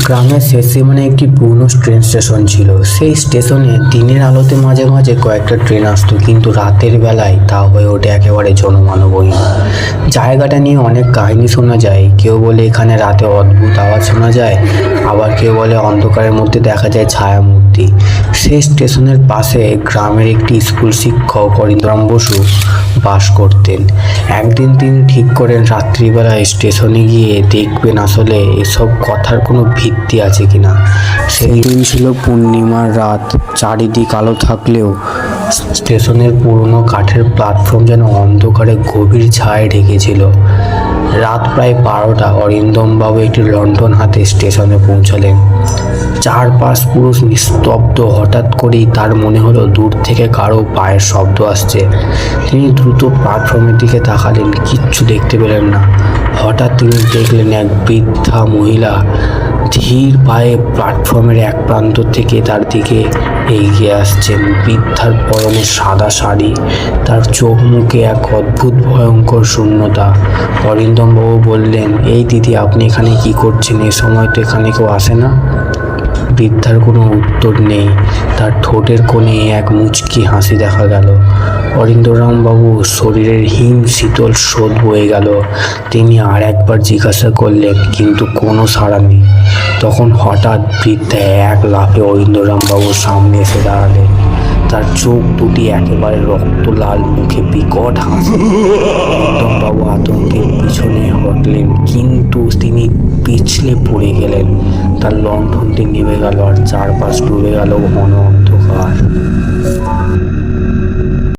গ্রামের শেষ সীমানে একটি পুরনো ট্রেন স্টেশন ছিল। সেই স্টেশনে দিনের আলোতে মাঝে মাঝে কয়েকটা ট্রেন আসতো, কিন্তু রাতের বেলায় তা হয়ে ওঠে একেবারে জনমানবহীন। জায়গাটা নিয়ে অনেক কাহিনী শোনা যায়। কেউ বলে এখানে রাতে অদ্ভুত আওয়াজ শোনা যায়, আবার কেউ বলে অন্ধকারের মধ্যে দেখা যায় ছায়ামূর্তি। সেই স্টেশনের পাশে গ্রামের একটি স্কুল শিক্ষক অরিন্দম বসু বাস করতেন। একদিন তিনি ঠিক করেন রাত্রিবেলায় স্টেশনে গিয়ে দেখবেন আসলে এসব কথার কোনো ভিত্তি আছে কিনা। সেই দিন ছিল পূর্ণিমার রাত। চারিদিক আলো থাকলেও স্টেশনের পুরনো কাঠের প্ল্যাটফর্ম যেন অন্ধকারে গভীর ছায়ায় ঢেকেছিল। রাত প্রায় 12টা। অরিন্দমবাবু একটি লণ্ঠন হাতে স্টেশনে পৌঁছালেন। চারপাশ পুরো নিস্তব্ধ। হঠাৎ করেই তার মনে হলো দূর থেকে কারো পায়ের শব্দ আসছে। তিনি দ্রুত প্ল্যাটফর্মের দিকে তাকালেন, কিচ্ছু দেখতে পেলেন না। হঠাৎ তিনি দেখলেন এক বৃদ্ধা মহিলা ধীর পায়ে প্ল্যাটফর্মের এক প্রান্ত থেকে তার দিকে এগিয়ে আসছেন। বৃদ্ধার পরনে সাদা শাড়ি, তার চোখ মুখে এক অদ্ভুত ভয়ঙ্কর শূন্যতা। অরিন্দমবাবু বললেন, এই দিদি, আপনি এখানে কি করছেন? এ সময় তো এখানে কেউ আসে না। বৃদ্ধার কোনো উত্তর নেই। তার ঠোঁটের কোণে এক মুচকি হাসি দেখা গেল। অরিন্দমবাবুর শরীরের হিম শীতল স্রোত বয়ে গেল। তিনি আর একবার জিজ্ঞাসা করলেন, কিন্তু কোনো সাড়া নেই। তখন হঠাৎ বৃদ্ধা এক লাফে অরিন্দমবাবুর সামনে এসে দাঁড়ালেন। তার চোখ দুটি একেবারে রক্তলাল, মুখে বিকট হাসি। অরিন্দমবাবু আতঙ্কের পিছনে হটলেন, কিন্তু তিনি পিছলে পড়ে গেলেন। তার লণ্ঠনটি নেমে গেল আর চারপাশ ডুবে গেল ঘন অন্ধকার।